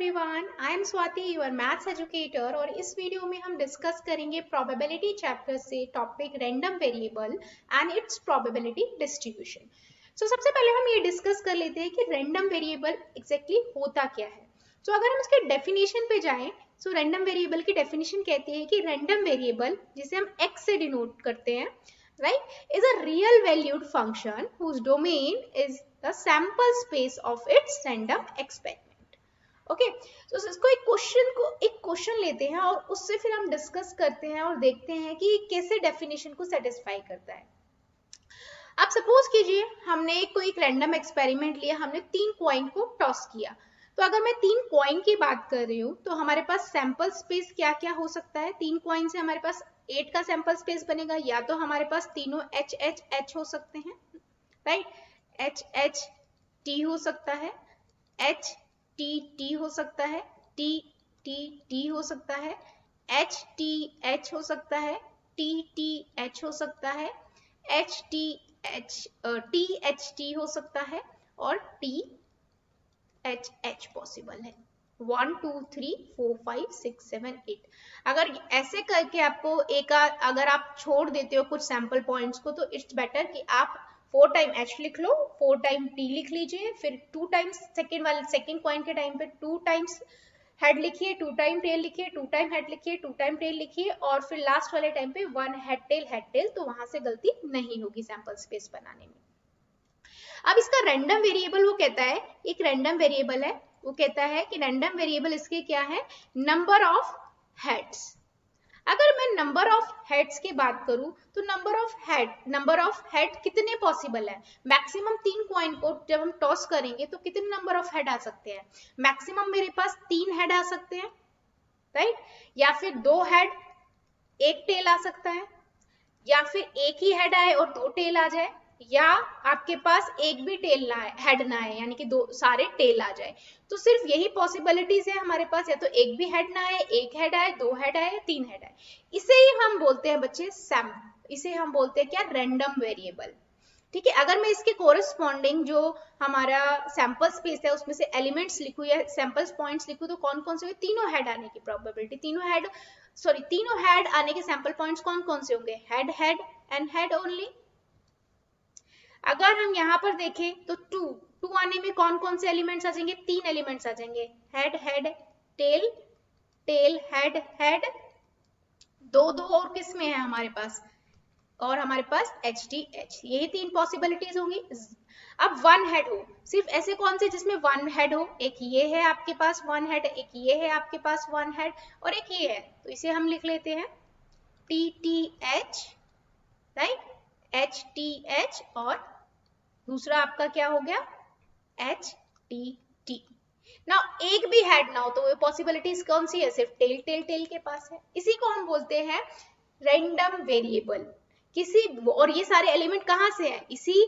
Everyone, I am Swati, your maths educator. और इस video में हम डिस्कस करेंगे प्रोबेबिलिटी चैप्टर से topic random variable and it's probability distribution. सबसे पहले हम ये डिस्कस कर लेते हैं कि रैंडम वेरिएबल एग्जैक्टली होता क्या है। अगर हम उसके डेफिनेशन पे जाएं, रैंडम वेरिएबल की डेफिनेशन कहती है कि रैंडम वेरिएबल, जिसे हम x से डिनोट करते हैं, right, is a real valued function whose domain is the sample space of its random experiment. Okay, इसको एक क्वेश्चन लेते हैं और उससे फिर हम डिस्कस करते हैं और देखते हैं कि कैसे डेफिनेशन को सेटिस्फाई करता है। आप सपोज कीजिए हमने कोई एक रैंडम एक्सपेरिमेंट लिया, हमने 3 कॉइन को टॉस किया। तो अगर मैं 3 कॉइन की बात कर रही हूँ तो हमारे पास सैंपल स्पेस क्या क्या हो सकता है। 3 कॉइन से हमारे पास 8 का सैंपल स्पेस बनेगा, या तो हमारे पास तीनों एच एच एच हो सकते हैं, राइट, एच एच टी हो सकता है, एच टी टी हो सकता है, टी टी टी हो सकता है, एच टी एच हो सकता है, टी टी एच हो सकता है, एच टी एच टी हो सकता है, और टी एच एच पॉसिबल है। 1 2 3 4 5 6 7 8। अगर ऐसे करके आपको अगर आप छोड़ देते हो कुछ सैंपल पॉइंट्स को, तो इट्स बेटर कि आप 4 टाइम एच लिख लो, 4 टाइम टी लिख लीजिए, फिर 2 टाइम्स सेकेंड पॉइंट के टाइम पे 2 टाइम्स हेड लिखिए, 2 टाइम टेल लिखिए, 2 टाइम हेड लिखिए, 2 टाइम टेल लिखिए, और फिर लास्ट वाले टाइम पे 1 हेड टेल, तो वहां से गलती नहीं होगी सैंपल स्पेस बनाने में। अब इसका रैंडम वेरिएबल वो कहता है, एक रैंडम वेरिएबल है, वो कहता है कि रैंडम वेरिएबल इसके क्या है, नंबर ऑफ हेड्स। अगर मैं नंबर ऑफ हेड्स की बात करूं तो नंबर ऑफ हेड कितने पॉसिबल है। मैक्सिमम 3 कॉइन को जब हम टॉस करेंगे तो कितने नंबर ऑफ हेड आ सकते हैं। मैक्सिमम मेरे पास 3 हेड आ सकते हैं, राइट, या फिर 2 हेड 1 टेल आ सकता है, या फिर एक ही हेड आए और 2 टेल आ जाए, या आपके पास एक भी टेल ना आए, हेड ना आए, यानी कि 2 सारे टेल आ जाए। तो सिर्फ यही पॉसिबिलिटीज है हमारे पास, या तो एक भी हेड ना आए, एक हेड आए, 2 हेड आए, 3 हेड आए। इसे ही हम बोलते हैं बच्चे इसे हम बोलते हैं क्या, रैंडम वेरिएबल। ठीक है, अगर मैं इसके कोरिस्पॉन्डिंग जो हमारा सैंपल स्पेस है उसमें से एलिमेंट्स लिखूं या सैंपल पॉइंट्स लिखूं, तो कौन कौन से होंगे, तीनों हेड आने की प्रोबेबिलिटी, तीनों हेड आने के सैंपल पॉइंट्स कौन कौन से होंगे, head head and head only. अगर हम यहाँ पर देखें तो 2 आने में कौन कौन से एलिमेंट्स आ जाएंगे, 3 एलिमेंट्स आ जाएंगे, head head tail tail head head, 2 और किस में है हमारे पास, और हमारे पास एच टी एच, यही 3 पॉसिबिलिटीज होंगी। अब 1 हेड हो, सिर्फ ऐसे कौन से जिसमें 1 हेड हो, एक ये है आपके पास 1 हेड, एक ये है आपके पास 1 हेड, और एक ये है, तो इसे हम लिख लेते हैं T T H, right, H T H, और दूसरा आपका क्या हो गया, एच टी टी। ना एक भी हेड ना हो तो वो पॉसिबिलिटीज कौन सी है, सिर्फ टेल टेल टेल के पास है। इसी को हम बोलते हैं रैंडम वेरिएबल। और ये सारे एलिमेंट कहाँ से हैं, इसी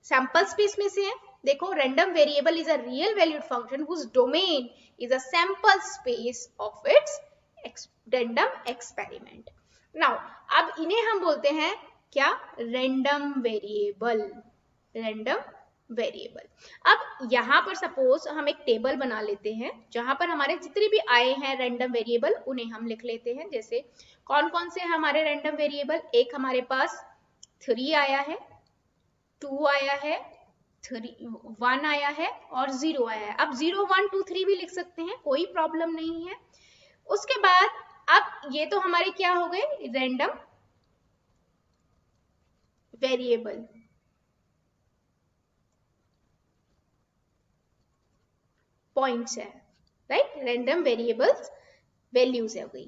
सैंपल स्पेस में से हैं। देखो, random variable is a real valued function whose domain is a sample space of its random experiment. Now अब इन्हें हम बोलते हैं क्या, रैंडम वेरिएबल। अब यहाँ पर सपोज हम एक टेबल बना लेते हैं जहां पर हमारे जितने भी आए हैं रैंडम वेरिएबल उन्हें हम लिख लेते हैं। जैसे कौन कौन से हमारे रैंडम वेरिएबल, एक हमारे पास 3 आया है, 2 आया है, 1 आया है, और 0 आया है। अब 0 1 2 3 भी लिख सकते हैं, कोई प्रॉब्लम नहीं है। उसके बाद अब ये तो हमारे क्या हो गए, रैंडम वेरिएबल, पॉइंट्स है, राइट, रैंडम वेरिएबल्स वैल्यूज है गई।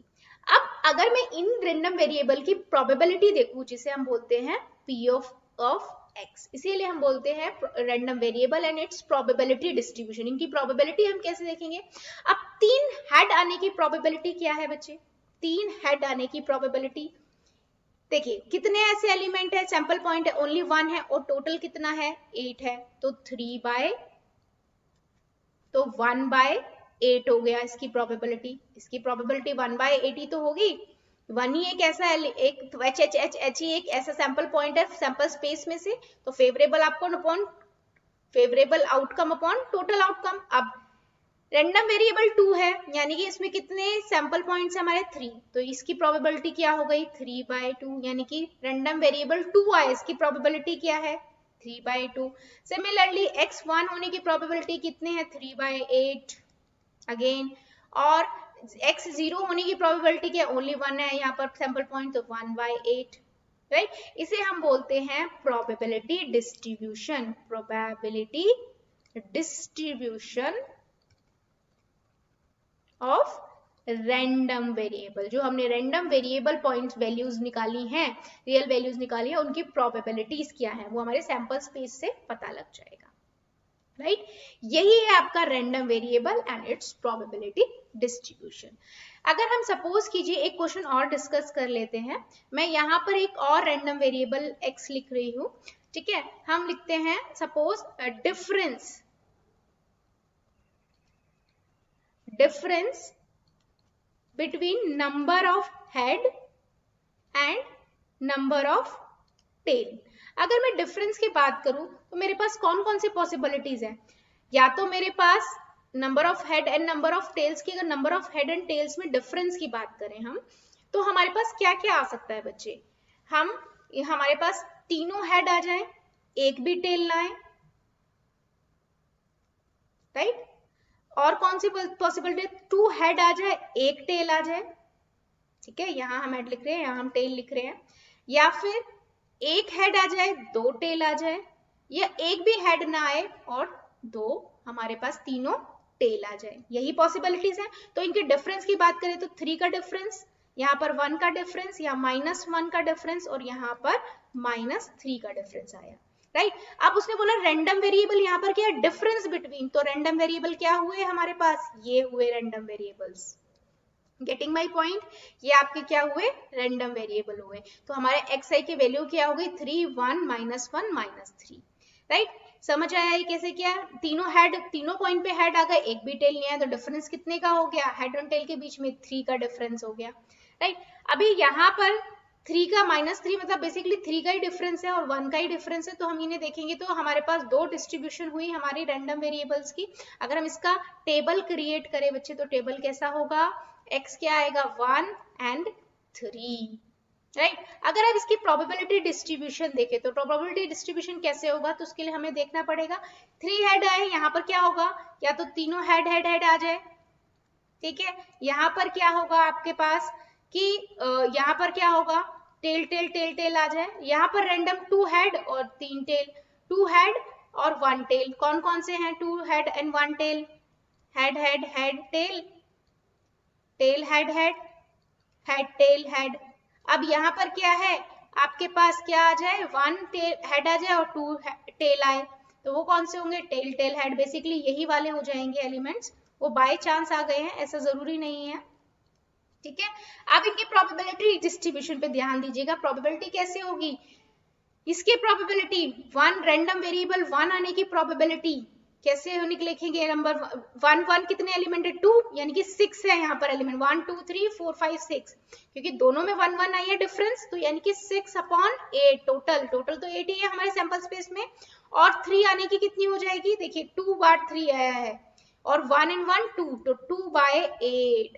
अब अगर मैं इन रैंडम वेरिएबल की प्रोबेबिलिटी देखूं, जिसे हम बोलते हैं p ऑफ x, इसीलिए हम बोलते हैं random variable and it's probability distribution. इनकी प्रोबेबिलिटी हम कैसे देखेंगे। अब 3 हेड आने की प्रोबेबिलिटी क्या है बच्चे, 3 हेड आने की प्रोबेबिलिटी देखिए, कितने ऐसे एलिमेंट है, सैंपल पॉइंट है ओनली 1 है, और टोटल कितना है 8 है, तो 1/8 हो गया इसकी प्रोबेबिलिटी। 1/8 ही तो होगी, 1 ही एक ऐसा एक एच ही एक ऐसा सैंपल पॉइंट है सैंपल स्पेस में से, तो favourable outcome upon total outcome. अब रैंडम वेरिएबल 2 है, यानी कि इसमें कितने सैंपल पॉइंट्स हमारे 3, तो इसकी प्रोबेबिलिटी क्या हो गई 3/2, यानी कि रैंडम वेरिएबल 2 आए, इसकी प्रोबेबिलिटी क्या है 3/2। सिमिलरली x1 होने की प्रोबेबिलिटी कितने हैं 3/8 अगेन, और x0 होने की प्रोबेबिलिटी क्या ओनली 1 है यहाँ पर सैंपल पॉइंट, तो 1/8, राइट। इसे हम बोलते हैं probability distribution, probability distribution of random variable. जो हमने रैंडम वेरिएबल पॉइंट्स वैल्यूज निकाली हैं, रियल वैल्यूज निकाली है, उनकी प्रोबेबिलिटीज क्या है वो हमारे सैंपल स्पेस से पता लग जाएगा, राइट। यही है आपका random variable and it's probability distribution. अगर हम सपोज कीजिए एक क्वेश्चन और डिस्कस कर लेते हैं, मैं यहाँ पर एक और रैंडम वेरिएबल x लिख रही हूँ, ठीक है। हम लिखते हैं suppose difference between number of head and number of tail. अगर मैं डिफरेंस की बात करूं तो मेरे पास कौन कौन सी पॉसिबिलिटीज है, या तो मेरे पास number of head and number of tails की, अगर number of head and tails में डिफरेंस की बात करें हम, तो हमारे पास क्या क्या आ सकता है बच्चे, हमारे पास तीनों हेड आ जाए, एक भी टेल ना आए, राइट। और कौन सी पॉसिबिलिटी, 2 हेड आ जाए, एक टेल आ जाए, ठीक है, यहां हम हेड लिख रहे हैं, यहां हम टेल लिख रहे हैं, या फिर एक हेड आ जाए 2 टेल आ जाए, या एक भी हेड ना आए और 2 हमारे पास तीनों टेल आ जाए, यही पॉसिबिलिटीज हैं। तो इनके डिफरेंस की बात करें तो 3 का डिफरेंस, यहाँ पर 1 का डिफरेंस, या -1 का डिफरेंस, और यहाँ पर -3 का डिफरेंस आया, राइट। अब उसने बोला रैंडम वेरिएबल, यहाँ पर क्या डिफरेंस बिटवीन, तो रैंडम वेरिएबल क्या हुए हमारे पास, ये हुए random variables, getting my point, ये आपके क्या हुए रैंडम वेरिएबल हुए। तो हमारे xi की वैल्यू क्या हो गई 3, 1, -1, -3, राइट। समझ आया ये कैसे किया, तीनों पॉइंट पे हेड आ गए, एक भी टेल नहीं आया, तो डिफरेंस कितने का हो गया, हेड और टेल के बीच में 3 का डिफरेंस हो गया, राइट। अभी यहाँ पर 3 का -3 मतलब बेसिकली 3 का ही डिफरेंस है और 1 का ही डिफरेंस है, तो हम इन्हें देखेंगे तो हमारे पास 2 डिस्ट्रीब्यूशन हुई हमारी रैंडम वेरिएबल्स की। अगर हम इसका टेबल क्रिएट करें बच्चे, तो टेबल कैसा होगा, x क्या आएगा 1 and 3, राइट। अगर आप इसकी प्रोबेबिलिटी डिस्ट्रीब्यूशन देखें तो प्रोबेबिलिटी डिस्ट्रीब्यूशन कैसे होगा, तो उसके लिए हमें देखना पड़ेगा 3 हेड आए, यहाँ पर क्या होगा, या तो तीनों हेड आ जाए, ठीक है। यहाँ पर क्या होगा आपके पास कि यहाँ पर क्या होगा टेल आ जाए, यहाँ पर रैंडम 2 हेड और 3 टेल, 2 हेड और 1 टेल, कौन कौन से हैं 2 head and 1 tail, head tail, tail head tail head. अब यहाँ पर क्या है आपके पास, क्या आ जाए 1 हेड आ जाए और 2 टेल आए, तो वो कौन से होंगे टेल हेड, बेसिकली यही वाले हो जाएंगे एलिमेंट्स, वो बाय चांस आ गए हैं, ऐसा जरूरी नहीं है, ठीक है। अब इनकी प्रोबेबिलिटी डिस्ट्रीब्यूशन पे ध्यान दीजिएगा, प्रोबेबिलिटी कैसे होगी, इसकी प्रोबेबिलिटी 1 रैंडम वेरिएबल 1 आने की प्रोबेबिलिटी कैसे लिखेंगे, नंबर 1 कितने एलिमेंट है 2, यानी कि 6 है यहाँ पर एलिमेंट 1 2 3 4 5 6, क्योंकि दोनों में 1 1 आई है डिफरेंस, तो यानी कि 6/8, टोटल तो 8 ही है हमारे सैंपल स्पेस में, और 3 आने की कितनी हो जाएगी, देखिए 2 बार 3 आया है, और 1 and 1 2, तो 2/8,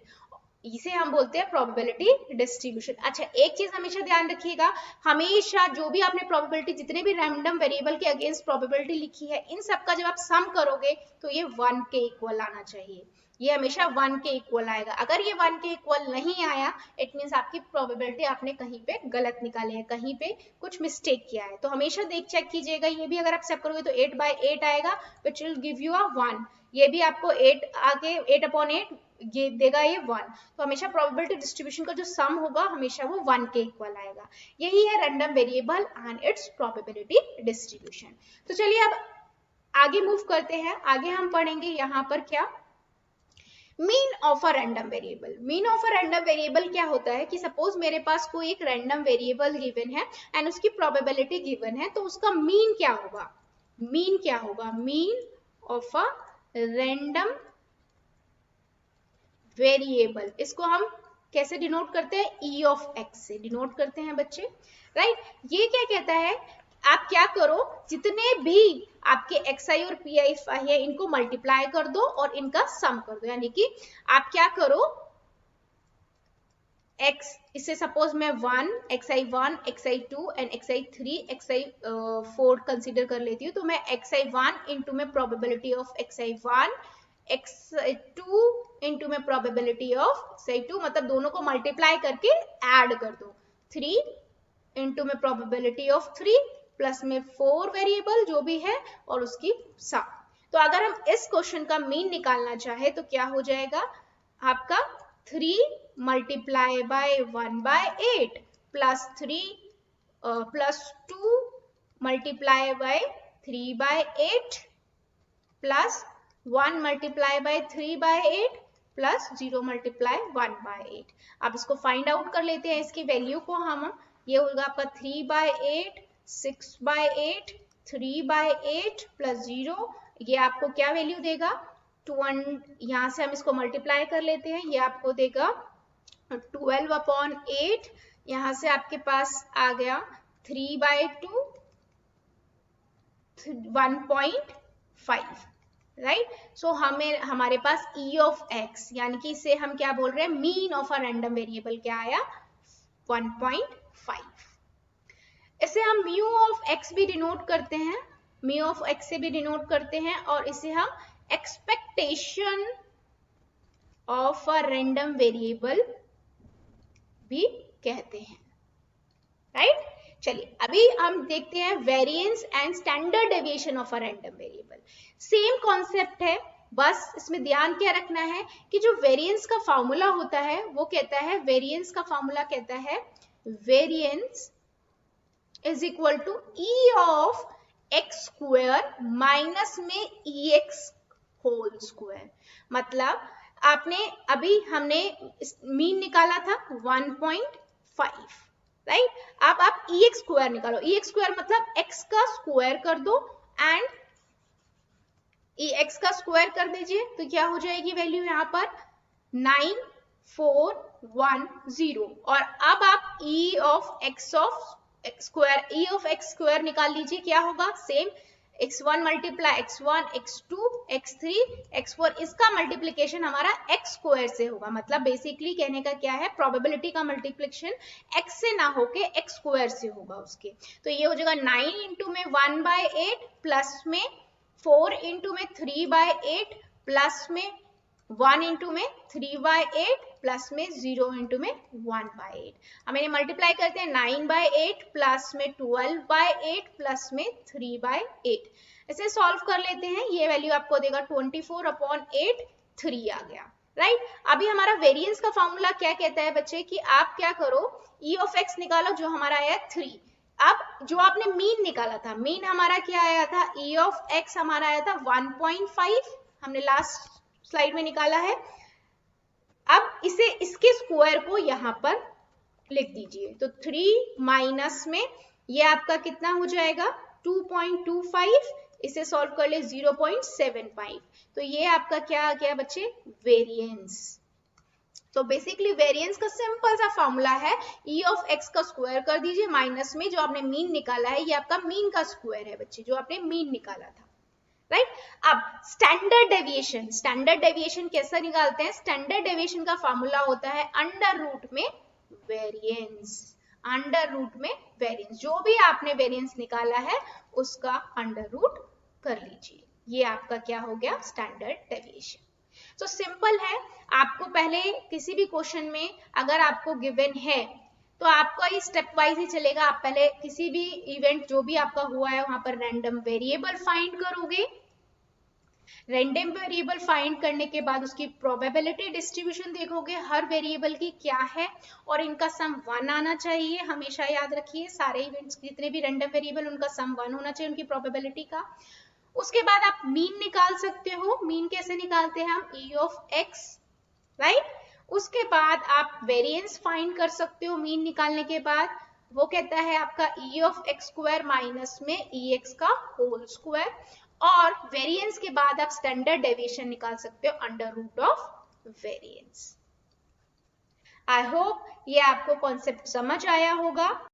इसे हम बोलते हैं प्रोबेबिलिटी डिस्ट्रीब्यूशन। अच्छा, एक चीज हमेशा ध्यान रखिएगा, हमेशा जो भी आपने प्रोबेबिलिटी, जितने भी रैंडम वेरिएबल के अगेंस्ट प्रोबेबिलिटी लिखी है, इन सब का जब आप सम करोगे तो ये 1 के इक्वल आना चाहिए, ये हमेशा 1 के इक्वल आएगा। अगर ये 1 के इक्वल नहीं आया, इट मीन्स आपकी प्रोबेबिलिटी आपने कहीं पे गलत निकाली है, कहीं पे कुछ मिस्टेक किया है, तो हमेशा चेक कीजिएगा। ये भी अगर आप चेक करोगे तो 8/8 आएगा, विच विल गिव यू अ 1, ये भी आपको 8 आके 8/8 ये देगा, ये 1, तो हमेशा प्रोबेबिलिटी डिस्ट्रीब्यूशन का जो सम होगा हमेशा वो 1 के इक्वल आएगा। यही है random variable and it's probability distribution. तो चलिए अब आगे मूव करते हैं, आगे हम पढ़ेंगे यहाँ पर क्या, mean of a random variable. Mean of a random variable क्या होता है कि सपोज मेरे पास कोई एक रैंडम वेरिएबल गिवन है एंड उसकी प्रोबेबिलिटी गिवन है, तो उसका मीन क्या होगा, मीन क्या होगा, mean of a random variable, इसको हम कैसे डिनोट करते हैं, ई ऑफ एक्स से डिनोट करते हैं बच्चे, राइट। ये क्या कहता है, आप क्या करो, जितने भी आपके xi और pi है इनको मल्टीप्लाई कर दो और इनका सम कर दो, यानी कि आप क्या करो, x इसे सपोज मैं 1 xi1 xi2 and xi3 xi4 consider कर लेती हूँ, तो मैं xi1 इंटू में probability of xi1 x2 into में प्रोबेबिलिटी ऑफ xi2, मतलब दोनों को मल्टीप्लाई करके ऐड कर दो, 3 इंटू में प्रोबेबिलिटी ऑफ 3 प्लस में 4 वेरिएबल जो भी है और उसकी सम। तो अगर हम इस क्वेश्चन का मीन निकालना चाहे तो क्या हो जाएगा आपका 3 multiply by 1/8 plus 3 plus 2 multiply by 3/8 plus 1 multiply by 3/8 plus 0 multiply 1/8। अब इसको फाइंड आउट कर लेते हैं, इसकी वैल्यू को हम, ये होगा आपका 3/8 6/8 3/8 प्लस 0, ये आपको क्या वैल्यू देगा 2, यहाँ से हम इसको मल्टीप्लाई कर लेते हैं, ये आपको देगा 12/8, यहाँ से आपके पास आ गया 3/2 1.5, राइट। सो हमारे पास e ऑफ x, यानी कि इसे हम क्या बोल रहे हैं, mean of a random variable क्या आया 1.5। इसे हम म्यू ऑफ x भी डिनोट करते हैं, म्यू ऑफ x से भी डिनोट करते हैं, और इसे हम expectation of a random variable भी कहते हैं, राइट। चलिए अभी हम देखते हैं variance and standard deviation of a random variable. Same concept है, बस इसमें ध्यान क्या रखना है कि जो वेरिएंस का फॉर्मूला होता है वो कहता है, वेरिएंस का फॉर्मूला कहता है variance is equal to E of X square minus में ई एक्स होल स्क्वायर। मतलब आपने अभी हमने मीन निकाला था 1.5, राइट। अब आप ई एक्स स्क्वायर निकालो, ई एक्स स्क्वायर मतलब एक्स का स्क्वायर कर दो एंड ई एक्स का स्क्वायर कर दीजिए, तो क्या हो जाएगी वैल्यू यहाँ पर 9410। और अब आप ई of X square, E of X square निकाल लीजिए, क्या होगा same x1 multiply x1 x2 x3 x4, इसका मल्टीप्लीकेशन हमारा x स्क्वायर से होगा। मतलब बेसिकली कहने का क्या है, प्रोबेबिलिटी का मल्टीप्लिकेशन x से ना होके x स्क्वायर से होगा उसके। तो ये हो जाएगा 9 इंटू में 1/8 प्लस में 4 इंटू में 3/8 प्लस में 1 इंटू में 3/8 प्लस में 0 इंटू में 1/8। हम इन्हें मल्टीप्लाई करते हैं 9/8 प्लस में 12/8 प्लस में 3/8। इसे सॉल्व कर लेते हैं, ये वैल्यू आपको देगा 24/8 3 आ गया, राइट। अभी हमारा वेरिएंस का फॉर्मूला क्या कहता है बच्चे कि आप क्या करो, ई ऑफ एक्स निकालो जो हमारा आया 3। अब जो आपने मीन निकाला था, मीन हमारा क्या आया था, ई ऑफ एक्स हमारा आया था 1.5, हमने लास्ट स्लाइड में निकाला है। अब इसे, इसके स्क्वायर को यहां पर लिख दीजिए, तो 3 माइनस में ये आपका कितना हो जाएगा 2.25, इसे सॉल्व कर ले 0.75, तो ये आपका क्या आ गया बच्चे वेरिएंस। तो बेसिकली वेरिएंस का सिंपल सा फॉर्मूला है, ई ऑफ एक्स का स्क्वायर कर दीजिए माइनस में जो आपने मीन निकाला है, ये आपका मीन का स्क्वायर है बच्चे, जो आपने मीन निकाला था, राइट। अब स्टैंडर्ड डेविएशन, स्टैंडर्ड डेविएशन कैसा निकालते हैं, स्टैंडर्ड डेविएशन का फॉर्मूला होता है अंडर रूट में वेरिएंस, अंडर रूट में वेरिएंस, जो भी आपने वेरिएंस निकाला है उसका अंडर रूट कर लीजिए, ये आपका क्या हो गया स्टैंडर्ड डेविएशन। तो सिंपल है, आपको पहले किसी भी क्वेश्चन में अगर आपको गिवन है तो आपका ये स्टेप वाइज ही चलेगा। आप पहले किसी भी इवेंट जो भी आपका हुआ है वहां पर रैंडम वेरिएबल फाइंड करोगे, रैंडम वेरिएबल फाइंड करने के बाद उसकी प्रोबेबिलिटी डिस्ट्रीब्यूशन देखोगे हर वेरिएबल की क्या है, और इनका सम 1 आना चाहिए, हमेशा याद रखिए सारे इवेंट्स जितने भी रैंडम वेरिएबल उनका सम 1 होना चाहिए उनकी प्रोबेबिलिटी का। उसके बाद आप मीन निकाल सकते हो, मीन कैसे निकालते हैं हम, ई ऑफ एक्स, राइट। उसके बाद आप वेरिएंस फाइंड कर सकते हो मीन निकालने के बाद, वो कहता है आपका E of X square minus में ई एक्स का होल स्क्वायर, और वेरिएंस के बाद आप स्टैंडर्ड डेविएशन निकाल सकते हो under root of variance. I hope ये आपको कॉन्सेप्ट समझ आया होगा।